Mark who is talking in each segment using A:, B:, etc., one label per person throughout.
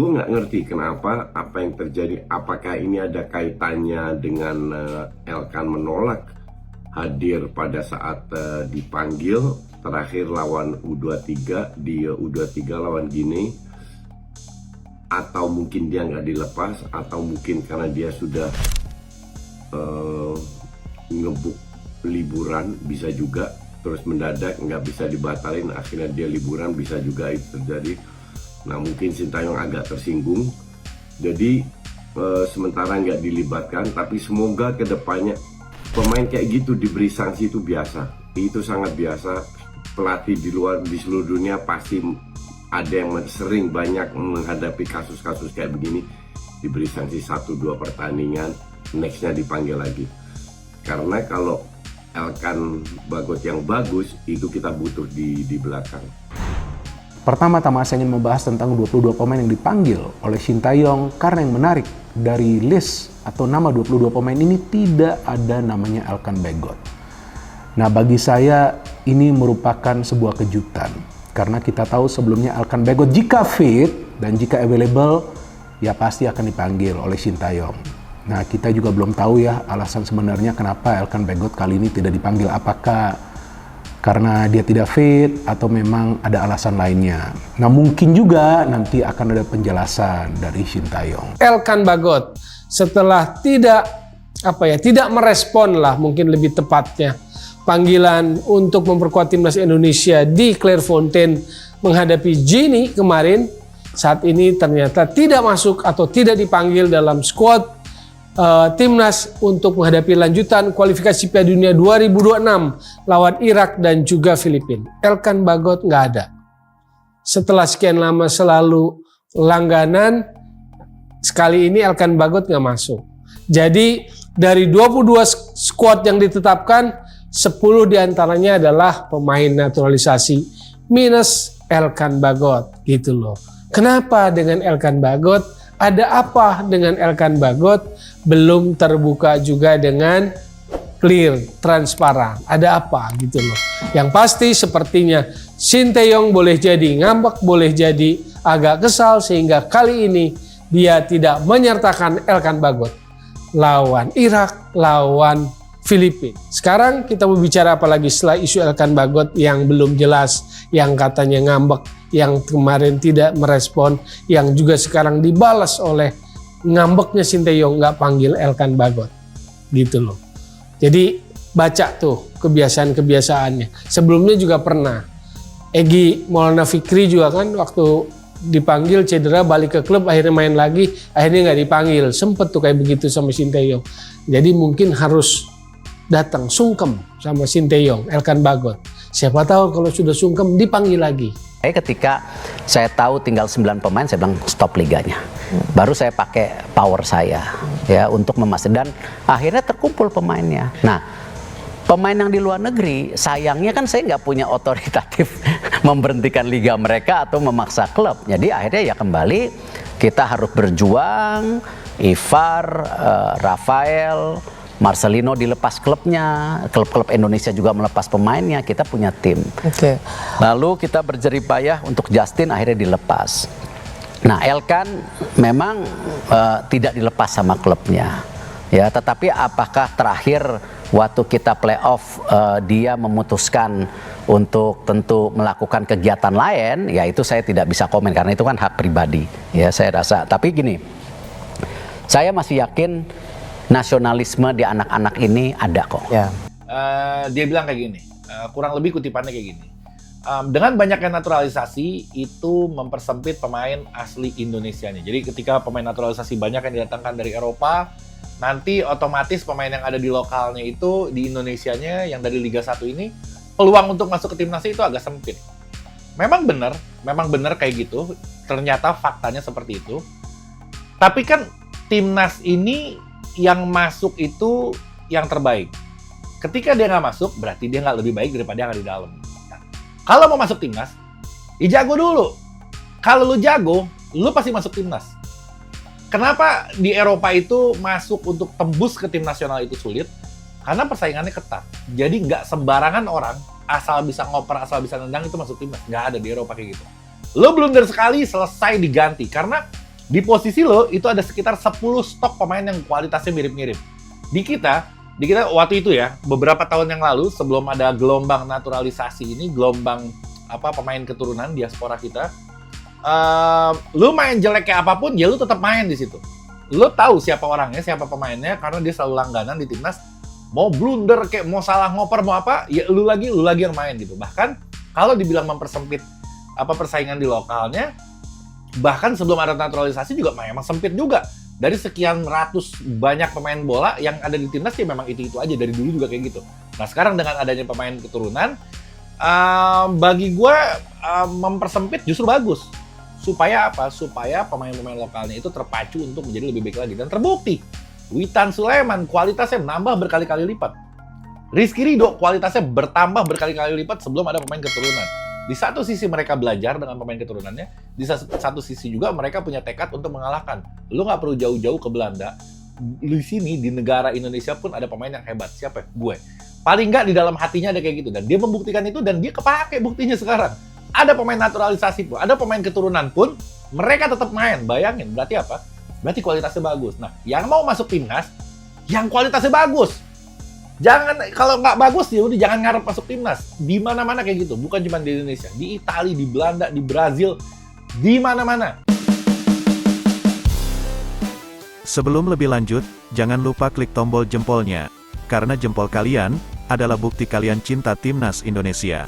A: gue nggak ngerti kenapa, apa yang terjadi, apakah ini ada kaitannya dengan Elkan menolak hadir pada saat dipanggil terakhir lawan U23 di U23 lawan Guinea, atau mungkin dia nggak dilepas, atau mungkin karena dia sudah ngebuk liburan, bisa juga, terus mendadak nggak bisa dibatalin, akhirnya dia liburan, bisa juga itu terjadi. Nah mungkin Sintayong agak tersinggung, jadi sementara nggak dilibatkan, tapi semoga kedepannya pemain kayak gitu diberi sanksi itu biasa, itu sangat biasa. Pelatih di seluruh dunia pasti ada yang sering banyak menghadapi kasus-kasus kayak begini, diberi sanksi 1-2 pertandingan, nextnya dipanggil lagi. Karena kalau Elkan Bagot yang bagus, itu kita butuh di belakang.
B: Pertama-tama saya ingin membahas tentang 22 pemain yang dipanggil oleh Sintayong, karena yang menarik dari list atau nama 22 pemain ini tidak ada namanya Elkan Bagot. Nah, bagi saya ini merupakan sebuah kejutan, karena kita tahu sebelumnya Elkan Bagot jika fit dan jika available ya pasti akan dipanggil oleh Sintayong. Nah, kita juga belum tahu ya alasan sebenarnya kenapa Elkan Bagot kali ini tidak dipanggil, apakah karena dia tidak fit atau memang ada alasan lainnya. Nah, mungkin juga nanti akan ada penjelasan dari Sintayong.
C: Elkan Bagot setelah tidak merespon lah mungkin lebih tepatnya panggilan untuk memperkuat timnas Indonesia di Clairefontaine menghadapi Guinea kemarin, saat ini ternyata tidak masuk atau tidak dipanggil dalam skuad timnas untuk menghadapi lanjutan kualifikasi Piala Dunia 2026 lawan Irak dan juga Filipina. Elkan Bagot nggak ada. Setelah sekian lama selalu langganan, sekali ini Elkan Bagot nggak masuk. Jadi dari 22 skuad yang ditetapkan, 10 diantaranya adalah pemain naturalisasi minus Elkan Bagot gitu loh. Kenapa dengan Elkan Bagot? Ada apa dengan Elkan Bagot? Belum terbuka juga dengan clear, transparan. Ada apa gitu loh. Yang pasti sepertinya Sintayong boleh jadi ngambek, boleh jadi agak kesal, sehingga kali ini dia tidak menyertakan Elkan Bagot lawan Irak, lawan Filipina. Sekarang kita mau bicara apa lagi setelah isu Elkan Bagot yang belum jelas, yang katanya ngambek, yang kemarin tidak merespon, yang juga sekarang dibalas oleh ngambeknya Sintayong nggak panggil Elkan Bagot gitu loh. Jadi baca tuh kebiasaan-kebiasaannya. Sebelumnya juga pernah Egy Maulana Fikri juga kan waktu dipanggil cedera balik ke klub akhirnya main lagi, akhirnya nggak dipanggil. Sempet tuh kayak begitu sama Sintayong. Jadi mungkin harus datang sungkem sama Sintayong, Elkan Bagot. Siapa tahu kalau sudah sungkem dipanggil lagi.
D: Ketika saya tahu tinggal 9 pemain, saya bilang stop liganya. Baru saya pakai power saya ya untuk memastikan, dan akhirnya terkumpul pemainnya. Nah, pemain yang di luar negeri, sayangnya kan saya nggak punya otoritatif memberhentikan liga mereka atau memaksa klub. Jadi akhirnya ya kembali kita harus berjuang. Ivar, Rafael, Marcelino dilepas klubnya, klub-klub Indonesia juga melepas pemainnya, kita punya tim.
E: Oke.
D: Lalu kita berjeripayah untuk Justin, akhirnya dilepas. Nah, Elkan memang tidak dilepas sama klubnya, ya. Tetapi apakah terakhir waktu kita playoff dia memutuskan untuk tentu melakukan kegiatan lain, ya itu saya tidak bisa komen karena itu kan hak pribadi, ya saya rasa. Tapi gini, saya masih yakin nasionalisme di anak-anak ini ada kok.
E: Ya.
F: Dia bilang kayak gini, kurang lebih kutipannya kayak gini. Dengan banyaknya naturalisasi itu mempersempit pemain asli Indonesianya. Jadi ketika pemain naturalisasi banyak yang didatangkan dari Eropa, nanti otomatis pemain yang ada di lokalnya itu di Indonesianya yang dari Liga 1 ini peluang untuk masuk ke timnas itu agak sempit. Memang benar kayak gitu. Ternyata faktanya seperti itu. Tapi kan timnas ini yang masuk itu yang terbaik. Ketika dia nggak masuk, berarti dia nggak lebih baik daripada yang ada di dalam. Nah, kalau mau masuk timnas, ya jago dulu. Kalau lu jago, lu pasti masuk timnas. Kenapa di Eropa itu masuk untuk tembus ke tim nasional itu sulit? Karena persaingannya ketat. Jadi nggak sembarangan orang asal bisa ngoper, asal bisa nendang itu masuk timnas. Nggak ada di Eropa kayak gitu. Lu blunder sekali, selesai diganti. Karena Di posisi lo itu ada sekitar 10 stok pemain yang kualitasnya mirip-mirip. Di kita waktu itu ya, beberapa tahun yang lalu sebelum ada gelombang naturalisasi ini, gelombang pemain keturunan diaspora kita, lu main jelek kayak apapun, ya lu tetap main di situ. Lu tahu siapa orangnya, siapa pemainnya, karena dia selalu langganan di timnas. Mau blunder kayak mau salah ngoper mau apa, ya lu lagi yang main gitu. Bahkan kalau dibilang mempersempit persaingan di lokalnya, bahkan sebelum ada naturalisasi juga memang sempit juga. Dari sekian ratus banyak pemain bola yang ada di timnas ya memang itu aja, dari dulu juga kayak gitu. Nah sekarang dengan adanya pemain keturunan, bagi gue mempersempit justru bagus. Supaya apa? Supaya pemain-pemain lokalnya itu terpacu untuk menjadi lebih baik lagi. Dan terbukti, Witan Sulaiman kualitasnya menambah berkali-kali lipat. Rizky Ridho kualitasnya bertambah berkali-kali lipat sebelum ada pemain keturunan. Di satu sisi mereka belajar dengan pemain keturunannya, di satu sisi juga mereka punya tekad untuk mengalahkan. Lu nggak perlu jauh-jauh ke Belanda. Di sini, di negara Indonesia pun ada pemain yang hebat. Siapa? Gue. Paling nggak di dalam hatinya ada kayak gitu. Dan dia membuktikan itu dan dia kepake buktinya sekarang. Ada pemain naturalisasi pun, ada pemain keturunan pun, mereka tetap main. Bayangin, berarti apa? Berarti kualitasnya bagus. Nah, yang mau masuk timnas, yang kualitasnya bagus. Jangan, kalau nggak bagus ya udah jangan ngarep masuk timnas. Di mana-mana kayak gitu, bukan cuma di Indonesia, di Italia, di Belanda, di Brazil, di mana-mana.
E: Sebelum lebih lanjut, jangan lupa klik tombol jempolnya, karena jempol kalian adalah bukti kalian cinta timnas Indonesia.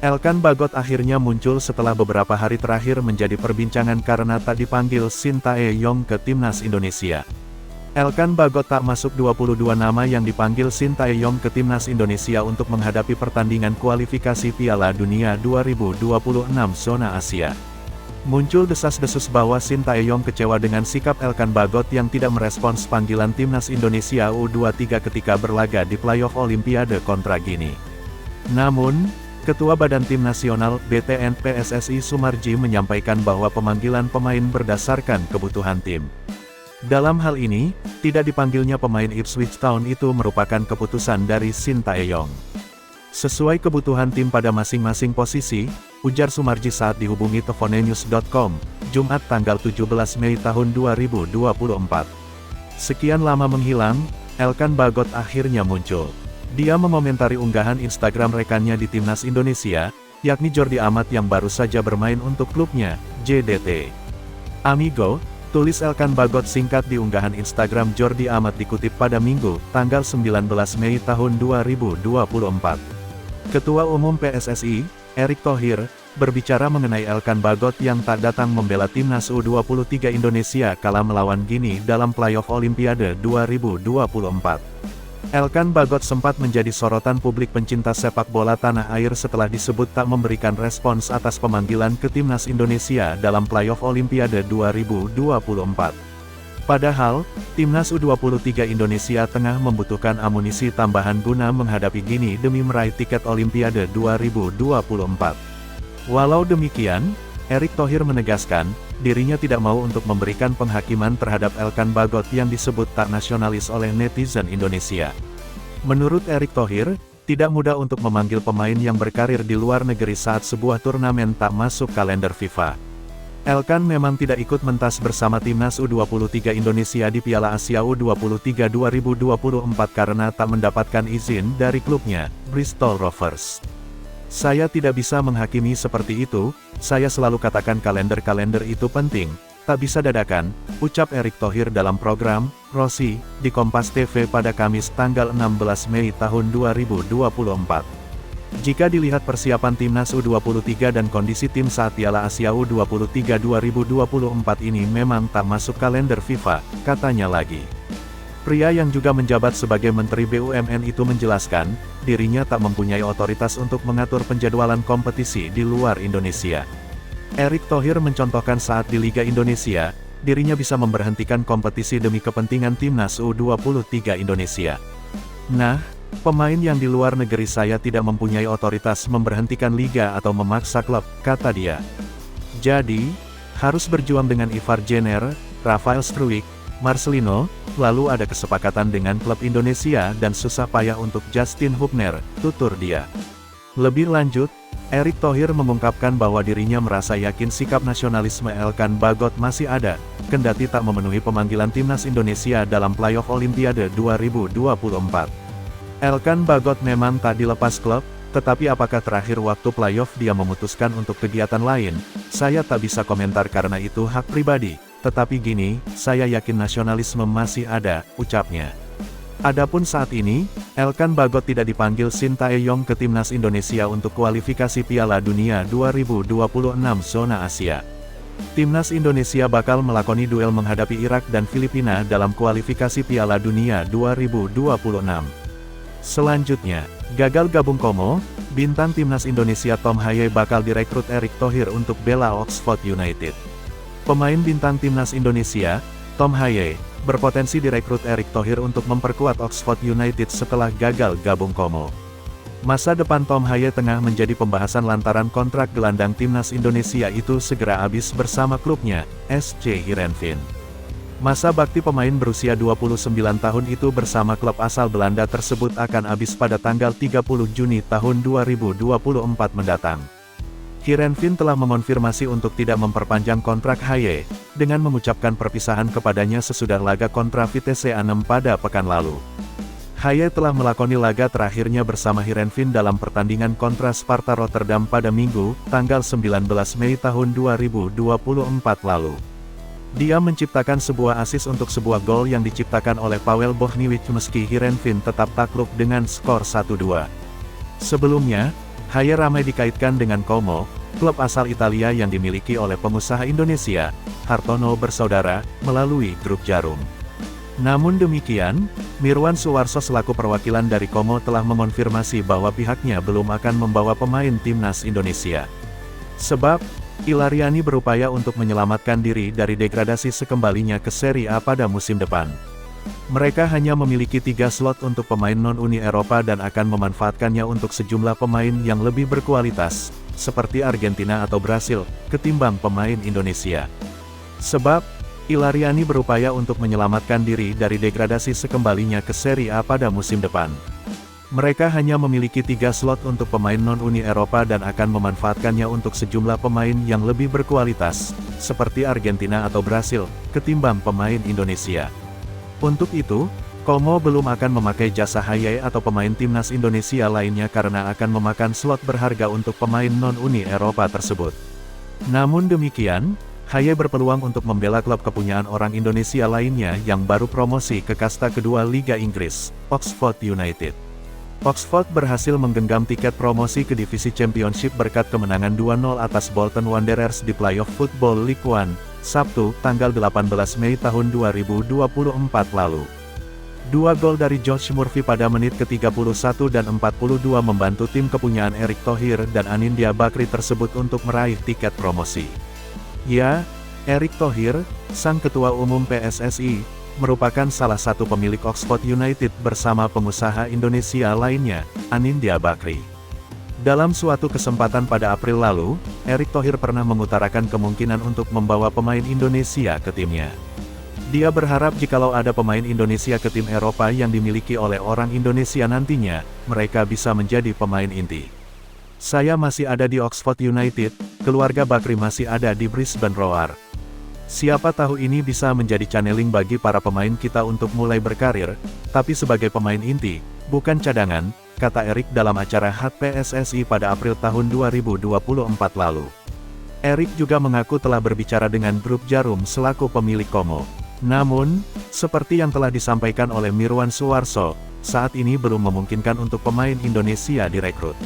E: Elkan Bagot akhirnya muncul setelah beberapa hari terakhir menjadi perbincangan karena tak dipanggil Sintayong ke timnas Indonesia. Elkan Bagot tak masuk 22 nama yang dipanggil Sintayong ke timnas Indonesia untuk menghadapi pertandingan kualifikasi Piala Dunia 2026 zona Asia. Muncul desas-desus bahwa Sintayong kecewa dengan sikap Elkan Bagot yang tidak merespons panggilan timnas Indonesia U23 ketika berlaga di playoff Olimpiade kontra Gini. Namun, Ketua Badan Tim Nasional BTN PSSI Sumarji menyampaikan bahwa pemanggilan pemain berdasarkan kebutuhan tim. Dalam hal ini, tidak dipanggilnya pemain Ipswich Town itu merupakan keputusan dari Sintayong. Sesuai kebutuhan tim pada masing-masing posisi, ujar Sumarji saat dihubungi Tefonenews.com, Jumat tanggal 17 Mei tahun 2024. Sekian lama menghilang, Elkan Bagot akhirnya muncul. Dia mengomentari unggahan Instagram rekannya di Timnas Indonesia, yakni Jordi Amat yang baru saja bermain untuk klubnya, JDT. Amigo, tulis Elkan Bagot singkat di unggahan Instagram Jordi Amat dikutip pada Minggu, tanggal 19 Mei tahun 2024. Ketua Umum PSSI, Erick Thohir, berbicara mengenai Elkan Bagot yang tak datang membela Timnas U23 Indonesia kala melawan Gini dalam playoff Olimpiade 2024. Elkan Bagot sempat menjadi sorotan publik pencinta sepak bola tanah air setelah disebut tak memberikan respons atas pemanggilan ke Timnas Indonesia dalam playoff Olimpiade 2024. Padahal, Timnas U23 Indonesia tengah membutuhkan amunisi tambahan guna menghadapi Gini demi meraih tiket Olimpiade 2024. Walau demikian, Erick Thohir menegaskan, dirinya tidak mau untuk memberikan penghakiman terhadap Elkan Bagot yang disebut tak nasionalis oleh netizen Indonesia. Menurut Erick Thohir, tidak mudah untuk memanggil pemain yang berkarir di luar negeri saat sebuah turnamen tak masuk kalender FIFA. Elkan memang tidak ikut mentas bersama Timnas U23 Indonesia di Piala Asia U23 2024 karena tak mendapatkan izin dari klubnya, Bristol Rovers. Saya tidak bisa menghakimi seperti itu, saya selalu katakan kalender-kalender itu penting, tak bisa dadakan, ucap Erick Thohir dalam program, Rossi, di Kompas TV pada Kamis tanggal 16 Mei tahun 2024. Jika dilihat persiapan Timnas U23 dan kondisi tim saat Piala Asia U23 2024 ini memang tak masuk kalender FIFA, katanya lagi. Pria yang juga menjabat sebagai Menteri BUMN itu menjelaskan, dirinya tak mempunyai otoritas untuk mengatur penjadwalan kompetisi di luar Indonesia. Erick Thohir mencontohkan saat di Liga Indonesia, dirinya bisa memberhentikan kompetisi demi kepentingan Timnas U23 Indonesia. Nah, pemain yang di luar negeri saya tidak mempunyai otoritas memberhentikan liga atau memaksa klub, kata dia. Jadi, harus berjuang dengan Ivar Jenner, Rafael Struijk, Marcelino, lalu ada kesepakatan dengan klub Indonesia dan susah payah untuk Justin Hubner, tutur dia. Lebih lanjut, Erick Thohir mengungkapkan bahwa dirinya merasa yakin sikap nasionalisme Elkan Bagot masih ada, kendati tak memenuhi pemanggilan timnas Indonesia dalam playoff Olimpiade 2024. Elkan Bagot memang tak dilepas klub, tetapi apakah terakhir waktu playoff dia memutuskan untuk kegiatan lain? Saya tak bisa komentar karena itu hak pribadi, tetapi gini, saya yakin nasionalisme masih ada, ucapnya. Adapun saat ini, Elkan Bagot tidak dipanggil Sintayong ke timnas Indonesia untuk kualifikasi Piala Dunia 2026 zona Asia. Timnas Indonesia bakal melakoni duel menghadapi Irak dan Filipina dalam kualifikasi Piala Dunia 2026. Selanjutnya, gagal gabung Como, bintang timnas Indonesia Tom Haye bakal direkrut Erick Thohir untuk bela Oxford United. Pemain bintang timnas Indonesia, Tom Haye, berpotensi direkrut Erick Thohir untuk memperkuat Oxford United setelah gagal gabung Como. Masa depan Tom Haye tengah menjadi pembahasan lantaran kontrak gelandang timnas Indonesia itu segera habis bersama klubnya, SC Heerenveen. Masa bakti pemain berusia 29 tahun itu bersama klub asal Belanda tersebut akan habis pada tanggal 30 Juni tahun 2024 mendatang. Heerenveen telah mengonfirmasi untuk tidak memperpanjang kontrak Haye, dengan mengucapkan perpisahan kepadanya sesudah laga kontra Vitesse Arnhem pada pekan lalu. Haye telah melakoni laga terakhirnya bersama Heerenveen dalam pertandingan kontra Sparta Rotterdam pada Minggu, tanggal 19 Mei tahun 2024 lalu. Dia menciptakan sebuah assist untuk sebuah gol yang diciptakan oleh Paweł Bochniewicz meski Heerenveen tetap takluk dengan skor 1-2. Sebelumnya, Haye ramai dikaitkan dengan Como, klub asal Italia yang dimiliki oleh pengusaha Indonesia, Hartono bersaudara, melalui grup Jarum. Namun demikian, Mirwan Suwarso selaku perwakilan dari Como telah mengonfirmasi bahwa pihaknya belum akan membawa pemain timnas Indonesia. Sebab, Ilariani berupaya untuk menyelamatkan diri dari degradasi sekembalinya ke Serie A pada musim depan. Mereka hanya memiliki 3 slot untuk pemain non-Uni Eropa dan akan memanfaatkannya untuk sejumlah pemain yang lebih berkualitas, seperti Argentina atau Brasil, ketimbang pemain Indonesia. Sebab, Ilariani berupaya untuk menyelamatkan diri dari degradasi sekembalinya ke Serie A pada musim depan. Mereka hanya memiliki 3 slot untuk pemain non-Uni Eropa dan akan memanfaatkannya untuk sejumlah pemain yang lebih berkualitas, seperti Argentina atau Brasil, ketimbang pemain Indonesia. Untuk itu, Como belum akan memakai jasa Haye atau pemain timnas Indonesia lainnya karena akan memakan slot berharga untuk pemain non-Uni Eropa tersebut. Namun demikian, Haye berpeluang untuk membela klub kepunyaan orang Indonesia lainnya yang baru promosi ke kasta kedua Liga Inggris, Oxford United. Oxford berhasil menggenggam tiket promosi ke divisi Championship berkat kemenangan 2-0 atas Bolton Wanderers di playoff Football League One, Sabtu, tanggal 18 Mei tahun 2024 lalu. 2 gol dari Josh Murphy pada menit ke-31 dan 42 membantu tim kepunyaan Erick Thohir dan Anindya Bakri tersebut untuk meraih tiket promosi. Ya, Erick Thohir, sang ketua umum PSSI, merupakan salah satu pemilik Oxford United bersama pengusaha Indonesia lainnya, Anindya Bakri. Dalam suatu kesempatan pada April lalu, Erick Thohir pernah mengutarakan kemungkinan untuk membawa pemain Indonesia ke timnya. Dia berharap jikalau ada pemain Indonesia ke tim Eropa yang dimiliki oleh orang Indonesia nantinya, mereka bisa menjadi pemain inti. Saya masih ada di Oxford United, keluarga Bakri masih ada di Brisbane Roar. Siapa tahu ini bisa menjadi channeling bagi para pemain kita untuk mulai berkarir, tapi sebagai pemain inti, bukan cadangan, kata Erick dalam acara HUT PSSI pada April tahun 2024 lalu. Erick juga mengaku telah berbicara dengan grup Jarum selaku pemilik Como. Namun, seperti yang telah disampaikan oleh Mirwan Suwarso, saat ini belum memungkinkan untuk pemain Indonesia direkrut.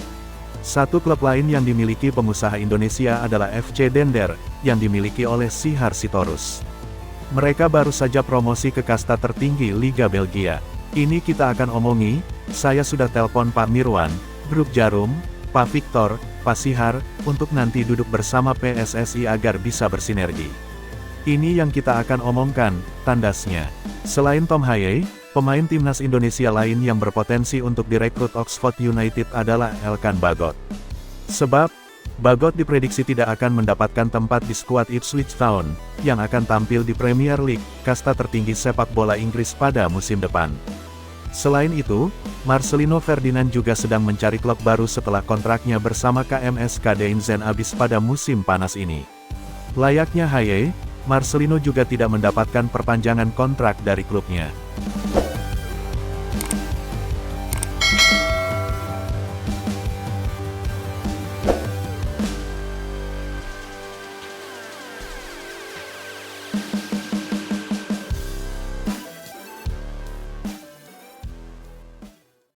E: Satu klub lain yang dimiliki pengusaha Indonesia adalah FC Dender, yang dimiliki oleh Sihar Sitorus. Mereka baru saja promosi ke kasta tertinggi Liga Belgia. Ini kita akan omongi, saya sudah telepon Pak Mirwan, grup Jarum, Pak Victor, Pak Sihar, untuk nanti duduk bersama PSSI agar bisa bersinergi. Ini yang kita akan omongkan, tandasnya. Selain Tom Haye, pemain timnas Indonesia lain yang berpotensi untuk direkrut Oxford United adalah Elkan Bagot. Sebab, Bagot diprediksi tidak akan mendapatkan tempat di skuad Ipswich Town, yang akan tampil di Premier League, kasta tertinggi sepak bola Inggris pada musim depan. Selain itu, Marcelino Ferdinand juga sedang mencari klub baru setelah kontraknya bersama KMS Kadeinzen habis pada musim panas ini. Layaknya Haye, Marcelino juga tidak mendapatkan perpanjangan kontrak dari klubnya.